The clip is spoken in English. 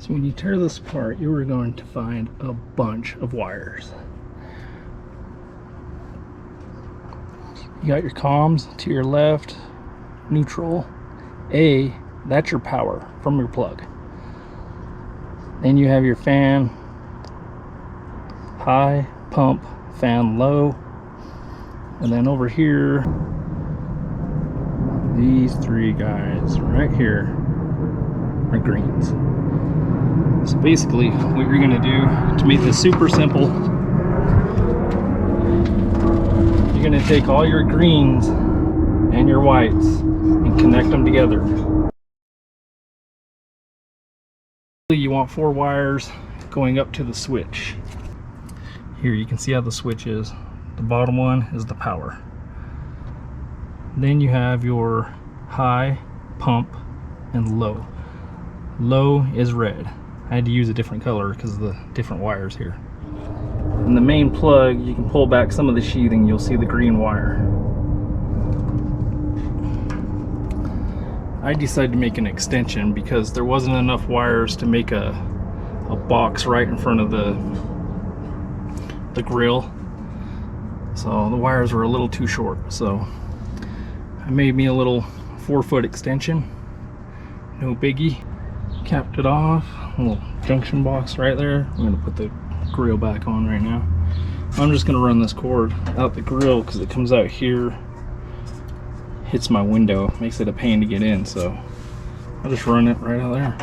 So when you tear this apart, you are going to find a bunch of wires. You got your comms to your left, neutral, A, that's your power from your plug. Then you have your fan, high, pump, fan low. And then over here, these three guys right here are greens. So basically what you're gonna do to make this super simple, you're gonna take all your greens and your whites and connect them together. You want 4 wires going up to the switch. Here you can see how the switch is. The bottom one is the power. Then you have your high, pump, and low. Low is red. I had to use a different color because of the different wires here. In the main plug, you can pull back some of the sheathing, you'll see the green wire. I decided to make an extension because there wasn't enough wires to make a box right in front of the grill. So the wires were a little too short. So I made me a little 4-foot extension. No biggie. Capped it off. A little junction box right there. I'm gonna put the grill back on right now. I'm just gonna run this cord out the grill because it comes out here, hits my window, makes it a pain to get in. So I'll just run it right out there.